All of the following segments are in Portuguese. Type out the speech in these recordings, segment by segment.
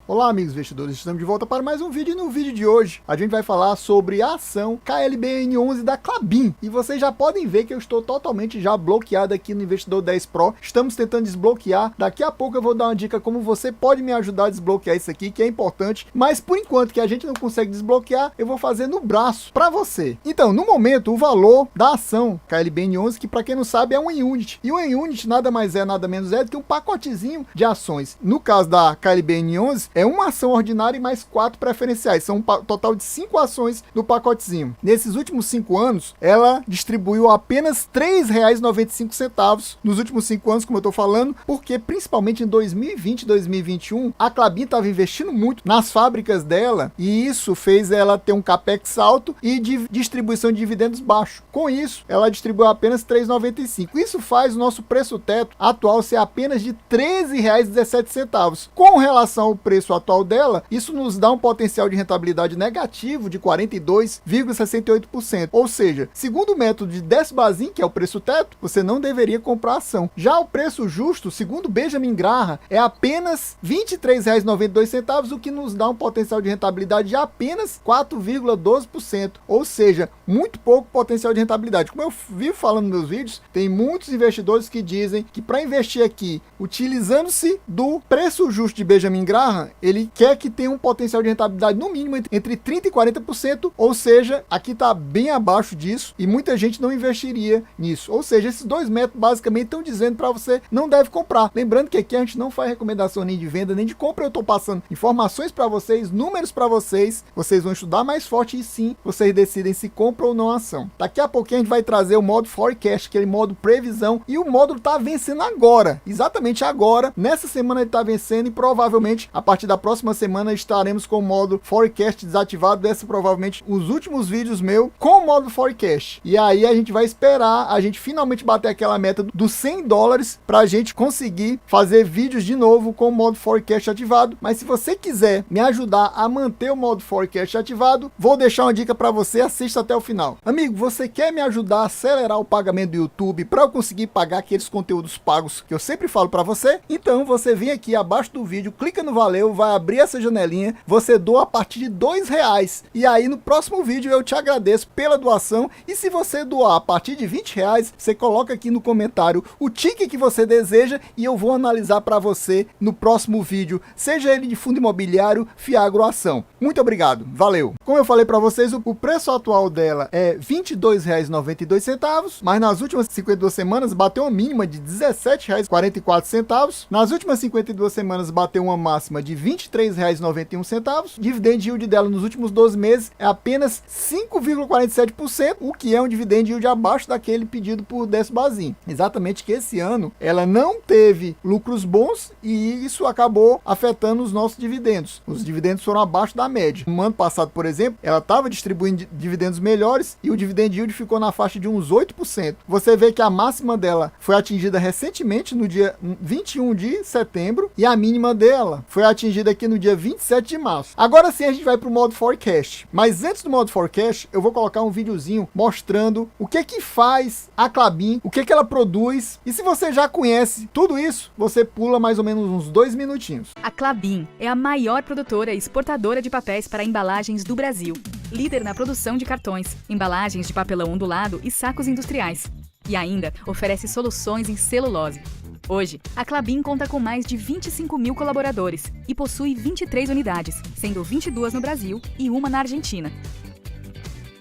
Olá amigos investidores, estamos de volta para mais um vídeo e no vídeo de hoje a gente vai falar sobre a ação KLBN11 da Klabin. E vocês já podem ver que eu estou totalmente já bloqueado aqui no Investidor 10 Pro, estamos tentando desbloquear, daqui a pouco eu vou dar uma dica como você pode me ajudar a desbloquear isso aqui, que é importante, mas por enquanto que a gente não consegue desbloquear, eu vou fazer no braço para você. Então, no momento, o valor da ação KLBN11, que para quem não sabe é um unit, e o unit nada mais é, nada menos é do que um pacotezinho de ações. No caso da KLBN11, é uma ação ordinária e mais 4 preferenciais. São um total de 5 ações no pacotezinho. Nesses últimos 5 anos, ela distribuiu apenas R$ 3,95 nos últimos 5 anos, como eu estou falando, porque principalmente em 2020 e 2021, a Klabin estava investindo muito nas fábricas dela e isso fez ela ter um capex alto e de distribuição de dividendos baixo. Com isso, ela distribuiu apenas R$ 3,95. Isso faz o nosso preço teto atual ser apenas de R$ 13,17. Com relação ao preço atual dela, isso nos dá um potencial de rentabilidade negativo de 42,68%. Ou seja, segundo o método de Des-Bazin, que é o preço teto, você não deveria comprar ação. Já o preço justo, segundo Benjamin Graham, é apenas R$ 23,92, o que nos dá um potencial de rentabilidade de apenas 4,12%. Ou seja, muito pouco potencial de rentabilidade. Como eu vivo falando nos meus vídeos, tem muitos investidores que dizem que para investir aqui, utilizando-se do preço justo de Benjamin Graham, ele quer que tenha um potencial de rentabilidade no mínimo entre 30% e 40%, ou seja, aqui está bem abaixo disso e muita gente não investiria nisso. Ou seja, esses dois métodos basicamente estão dizendo para você não deve comprar. Lembrando que aqui a gente não faz recomendação nem de venda nem de compra, eu estou passando informações para vocês, números para vocês, vocês vão estudar mais forte e sim, vocês decidem se compram ou não a ação. Daqui a pouquinho a gente vai trazer o modo forecast, aquele modo previsão, e o módulo está vencendo agora, exatamente agora, nessa semana ele está vencendo e provavelmente a partir da próxima semana estaremos com o modo forecast desativado. Esse provavelmente os últimos vídeos meu com o modo forecast, e aí a gente vai esperar a gente finalmente bater aquela meta dos $100 para a gente conseguir fazer vídeos de novo com o modo forecast ativado. Mas se você quiser me ajudar a manter o modo forecast ativado, vou deixar uma dica para você, assista até o final. Amigo, você quer me ajudar a acelerar o pagamento do YouTube para eu conseguir pagar aqueles conteúdos pagos que eu sempre falo para você? Então você vem aqui abaixo do vídeo, clica no valeu, vai abrir essa janelinha, você doa a partir de R$2, e aí no próximo vídeo eu te agradeço pela doação, e se você doar a partir de R$20, você coloca aqui no comentário o ticket que você deseja e eu vou analisar para você no próximo vídeo, seja ele de fundo imobiliário, Fiagro ou ação. Muito obrigado, valeu! Como eu falei para vocês, o preço atual dela é R$ 22,92, mas nas últimas 52 semanas bateu uma mínima de R$ 17,44, nas últimas 52 semanas bateu uma máxima de R$ 23,91, dividend yield dela nos últimos 12 meses é apenas 5,47%, o que é um dividend yield abaixo daquele pedido por Des-Bazin. Exatamente que esse ano ela não teve lucros bons e isso acabou afetando os nossos dividendos. Os dividendos foram abaixo da média. No ano passado, por exemplo, ela estava distribuindo dividendos melhores e o dividend yield ficou na faixa de uns 8%. Você vê que a máxima dela foi atingida recentemente no dia 21 de setembro e a mínima dela foi atingida aqui no dia 27 de março. Agora sim a gente vai para o modo forecast. Mas antes do modo forecast, eu vou colocar um videozinho mostrando o que faz a Klabin, o que ela produz. E se você já conhece tudo isso, você pula mais ou menos uns 2 minutinhos. A Klabin é a maior produtora e exportadora de papéis para embalagens do Brasil. Líder na produção de cartões, embalagens de papelão ondulado e sacos industriais. E ainda oferece soluções em celulose. Hoje, a Klabin conta com mais de 25 mil colaboradores e possui 23 unidades, sendo 22 no Brasil e uma na Argentina.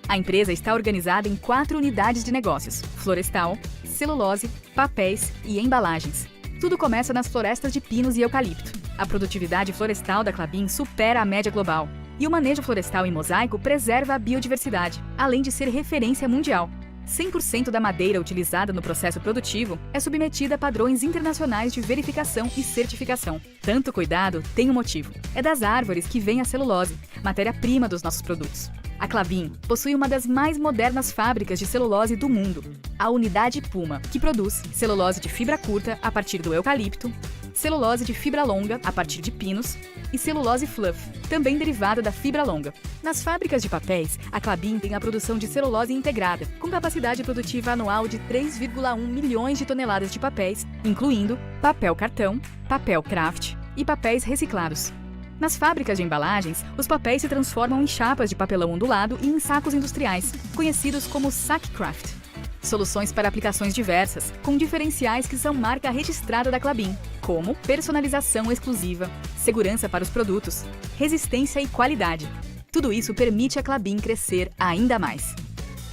A empresa está organizada em 4 unidades de negócios: florestal, celulose, papéis e embalagens. Tudo começa nas florestas de pinos e eucalipto. A produtividade florestal da Klabin supera a média global. E o manejo florestal em mosaico preserva a biodiversidade, além de ser referência mundial. 100% da madeira utilizada no processo produtivo é submetida a padrões internacionais de verificação e certificação. Tanto cuidado tem um motivo. É das árvores que vem a celulose, matéria-prima dos nossos produtos. A Klabin possui uma das mais modernas fábricas de celulose do mundo, a Unidade Puma, que produz celulose de fibra curta a partir do eucalipto, celulose de fibra longa a partir de pinos e celulose fluff, também derivada da fibra longa. Nas fábricas de papéis, a Klabin tem a produção de celulose integrada, com capacidade produtiva anual de 3,1 milhões de toneladas de papéis, incluindo papel cartão, papel craft e papéis reciclados. Nas fábricas de embalagens, os papéis se transformam em chapas de papelão ondulado e em sacos industriais, conhecidos como Sackcraft. Soluções para aplicações diversas, com diferenciais que são marca registrada da Klabin, como personalização exclusiva, segurança para os produtos, resistência e qualidade. Tudo isso permite a Klabin crescer ainda mais.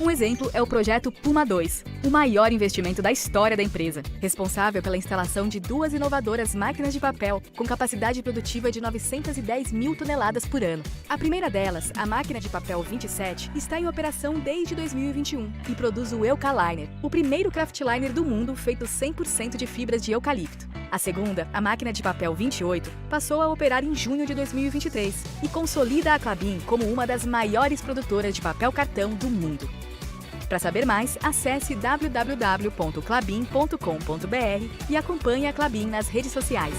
Um exemplo é o projeto Puma 2, o maior investimento da história da empresa, responsável pela instalação de 2 inovadoras máquinas de papel com capacidade produtiva de 910 mil toneladas por ano. A primeira delas, a máquina de papel 27, está em operação desde 2021 e produz o Eucaliner, o primeiro craftliner do mundo feito 100% de fibras de eucalipto. A segunda, a máquina de papel 28, passou a operar em junho de 2023 e consolida a Klabin como uma das maiores produtoras de papel cartão do mundo. Para saber mais, acesse www.klabin.com.br e acompanhe a Klabin nas redes sociais.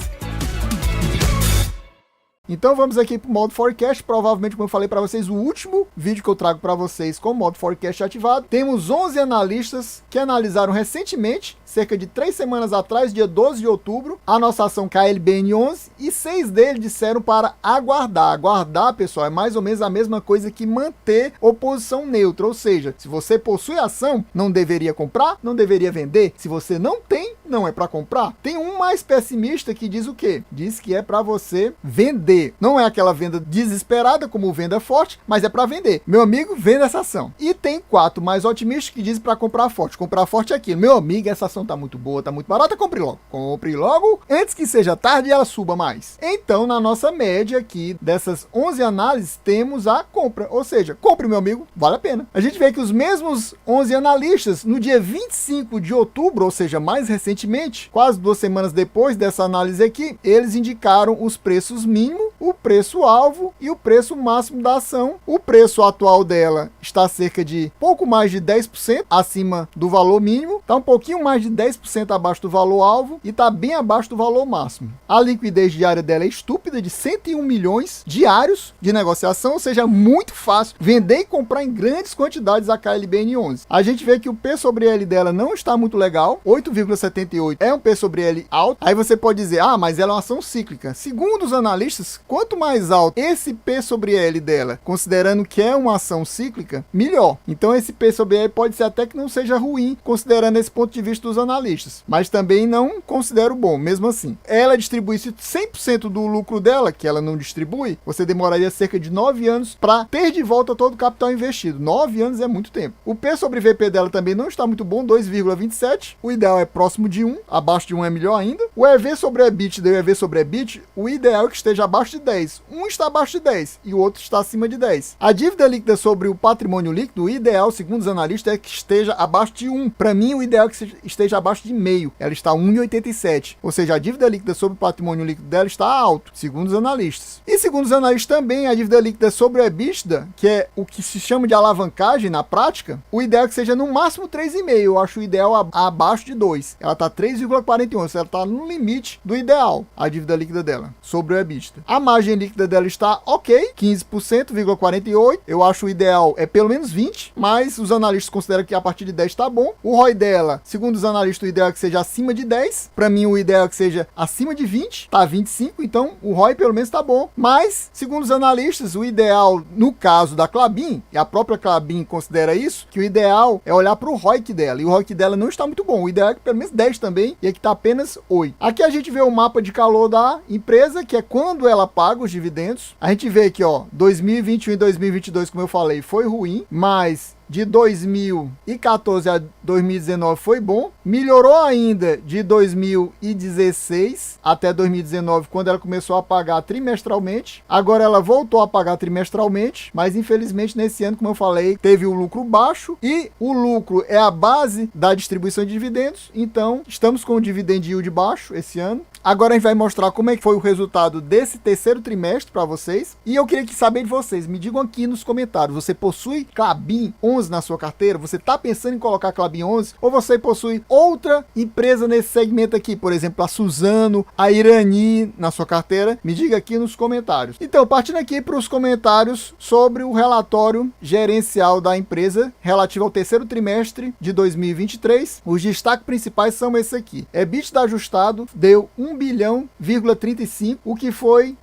Então vamos aqui para o modo forecast, provavelmente como eu falei para vocês, o último vídeo que eu trago para vocês com o modo forecast ativado. Temos 11 analistas que analisaram recentemente, cerca de 3 semanas atrás, dia 12 de outubro, a nossa ação KLBN11 e 6 deles disseram para aguardar. Aguardar, pessoal, é mais ou menos a mesma coisa que manter oposição neutra, ou seja, se você possui ação, não deveria comprar, não deveria vender. Se você não tem, não é para comprar. Tem um mais pessimista que diz o quê? Diz que é para você vender. Não é aquela venda desesperada como venda forte, mas é para vender. Meu amigo, venda essa ação. E tem 4 mais otimistas que dizem para comprar forte. Comprar forte é aquilo. Meu amigo, essa ação tá muito boa, tá muito barata, compre logo. Compre logo antes que seja tarde e ela suba mais. Então, na nossa média aqui, dessas 11 análises, temos a compra. Ou seja, compre, meu amigo, vale a pena. A gente vê que os mesmos 11 analistas, no dia 25 de outubro, ou seja, mais recentemente, quase 2 semanas depois dessa análise aqui, eles indicaram os preços mínimos, o preço-alvo e o preço máximo da ação. O preço atual dela está cerca de pouco mais de 10% acima do valor mínimo, está um pouquinho mais de 10% abaixo do valor-alvo e está bem abaixo do valor máximo. A liquidez diária dela é estúpida, de 101 milhões diários de negociação, ou seja, muito fácil vender e comprar em grandes quantidades a KLBN11. A gente vê que o P sobre L dela não está muito legal, 8,78 é um P sobre L alto. Aí você pode dizer, mas ela é uma ação cíclica. Segundo os analistas, quanto mais alto esse P sobre L dela, considerando que é uma ação cíclica, melhor. Então esse P sobre L pode ser até que não seja ruim, considerando esse ponto de vista dos analistas, mas também não considero bom, mesmo assim. Ela distribuísse 100% do lucro dela, que ela não distribui, você demoraria cerca de 9 anos para ter de volta todo o capital investido. 9 anos é muito tempo. O P sobre VP dela também não está muito bom, 2,27. O ideal é próximo de 1, abaixo de 1 é melhor ainda. O EV sobre EBITDA e o EV sobre EBIT, o ideal é que esteja abaixo de 10. Um está abaixo de 10 e o outro está acima de 10. A dívida líquida sobre o patrimônio líquido, o ideal, segundo os analistas, é que esteja abaixo de 1. Para mim, o ideal é que esteja abaixo de meio. Ela está 1,87. Ou seja, a dívida líquida sobre o patrimônio líquido dela está alto, segundo os analistas. E segundo os analistas também, a dívida líquida sobre o EBITDA, que é o que se chama de alavancagem na prática, o ideal é que seja no máximo 3,5. Eu acho o ideal abaixo de 2. Ela está 3,41. Ela está no limite do ideal, a dívida líquida dela, sobre o EBITDA. A margem líquida dela está ok, 15,48%. Eu acho o ideal é pelo menos 20%, mas os analistas consideram que a partir de 10 está bom. O ROI dela, segundo os analistas, o ideal é que seja acima de 10. Para mim, o ideal é que seja acima de 20, tá 25, então o ROI pelo menos está bom. Mas, segundo os analistas, o ideal, no caso da Klabin, e a própria Klabin considera isso, que o ideal é olhar para o ROIC dela, e o ROIC dela não está muito bom. O ideal é que pelo menos 10 também, e aqui está apenas 8. Aqui a gente vê o mapa de calor da empresa, que é quando ela paga os dividendos. A gente vê aqui, 2021 e 2022, como eu falei, foi ruim, mas de 2014 a 2019 foi bom. Melhorou ainda de 2016 até 2019, quando ela começou a pagar trimestralmente. Agora ela voltou a pagar trimestralmente, mas infelizmente nesse ano, como eu falei, teve o lucro baixo, e o lucro é a base da distribuição de dividendos. Então, estamos com o dividend yield baixo esse ano. Agora a gente vai mostrar como é que foi o resultado desse terceiro trimestre para vocês. E eu queria saber de vocês, me digam aqui nos comentários, você possui Klabin 11 na sua carteira? Você está pensando em colocar Klabin 11? Ou você possui outra empresa nesse segmento aqui? Por exemplo, a Suzano, a Irani na sua carteira? Me diga aqui nos comentários. Então, partindo aqui para os comentários sobre o relatório gerencial da empresa relativo ao terceiro trimestre de 2023. Os destaques principais são esses aqui. EBITDA ajustado deu 1 1 bilhão,35, o que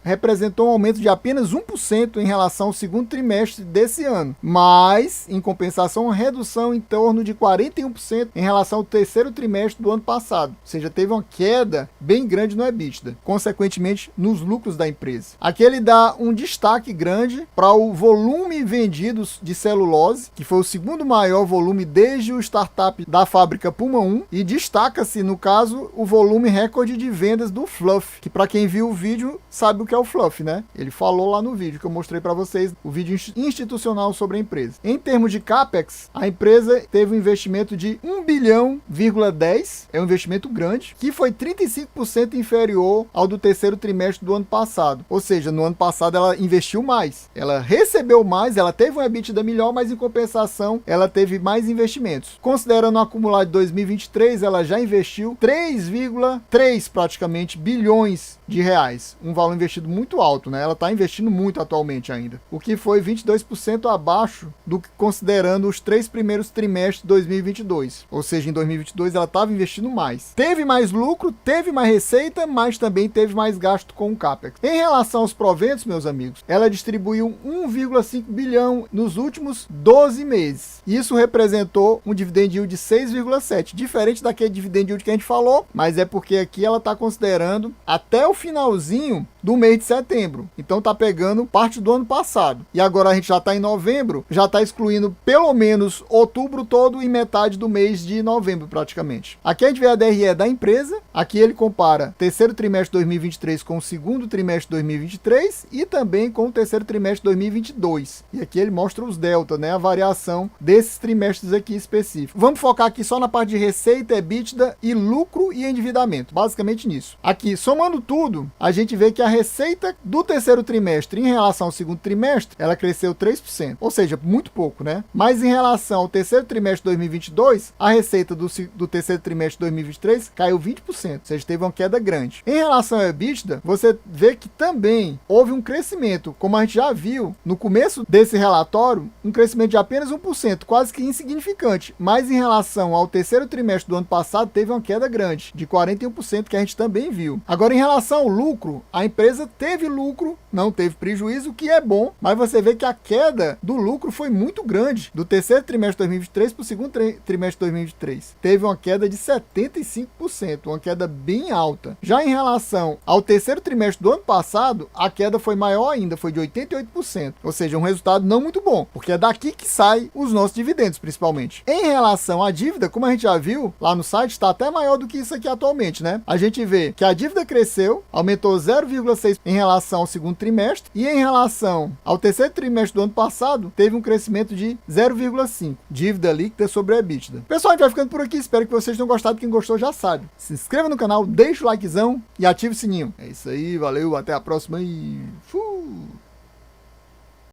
representou um aumento de apenas 1% em relação ao segundo trimestre desse ano, mas, em compensação, uma redução em torno de 41% em relação ao terceiro trimestre do ano passado, ou seja, teve uma queda bem grande no EBITDA, consequentemente nos lucros da empresa. Aqui ele dá um destaque grande para o volume vendido de celulose, que foi o segundo maior volume desde o startup da fábrica Puma 1, e destaca-se, no caso, o volume recorde de vendas do Fluff, que para quem viu o vídeo sabe o que é o Fluff, né? Ele falou lá no vídeo que eu mostrei para vocês, o vídeo institucional sobre a empresa. Em termos de CAPEX, a empresa teve um investimento de 1 bilhão,10, é um investimento grande, que foi 35% inferior ao do terceiro trimestre do ano passado. Ou seja, no ano passado ela investiu mais, ela recebeu mais, ela teve um EBITDA melhor, mas em compensação ela teve mais investimentos. Considerando o acumulado de 2023, ela já investiu 3,3 praticamente bilhões de reais, um valor investido muito alto, né? Ela está investindo muito atualmente ainda, o que foi 22% abaixo do que considerando os 3 primeiros trimestres de 2022, ou seja, em 2022 ela estava investindo mais. Teve mais lucro, teve mais receita, mas também teve mais gasto com o CAPEX. Em relação aos proventos, meus amigos, ela distribuiu 1,5 bilhão nos últimos 12 meses. Isso representou um dividend yield de 6,7, diferente daquele dividend yield que a gente falou, mas é porque aqui ela está considerando até o finalzinho do mês de setembro. Então tá pegando parte do ano passado. E agora a gente já está em novembro, já está excluindo pelo menos outubro todo e metade do mês de novembro praticamente. Aqui a gente vê a DRE da empresa. Aqui ele compara terceiro trimestre de 2023 com o segundo trimestre de 2023 e também com o terceiro trimestre de 2022. E aqui ele mostra os delta, né, a variação desses trimestres aqui específicos. Vamos focar aqui só na parte de receita, EBITDA e lucro e endividamento, basicamente nisso. Aqui, somando tudo, a gente vê que a receita do terceiro trimestre em relação ao segundo trimestre, ela cresceu 3%, ou seja, muito pouco, né? Mas em relação ao terceiro trimestre de 2022, a receita do terceiro trimestre de 2023 caiu 20%, ou seja, teve uma queda grande. Em relação ao EBITDA, você vê que também houve um crescimento, como a gente já viu no começo desse relatório, um crescimento de apenas 1%, quase que insignificante, mas em relação ao terceiro trimestre do ano passado, teve uma queda grande, de 41%, que a gente também viu. Agora, em relação ao lucro, a empresa teve lucro, não teve prejuízo, o que é bom, mas você vê que a queda do lucro foi muito grande, do terceiro trimestre de 2023 para o segundo trimestre de 2023. Teve uma queda de 75%, uma queda bem alta. Já em relação ao terceiro trimestre do ano passado, a queda foi maior ainda, foi de 88%, ou seja, um resultado não muito bom, porque é daqui que sai os nossos dividendos, principalmente. Em relação à dívida, como a gente já viu lá no site, está até maior do que isso aqui atualmente, né? A gente vê que a dívida cresceu, aumentou 0,6 em relação ao segundo trimestre, e em relação ao terceiro trimestre do ano passado, teve um crescimento de 0,5, dívida líquida sobre a EBITDA. Pessoal, a gente vai ficando por aqui, espero que vocês tenham gostado, quem gostou já sabe. Se inscreva no canal, deixa o likezão e ative o sininho. É isso aí, valeu, até a próxima e fui!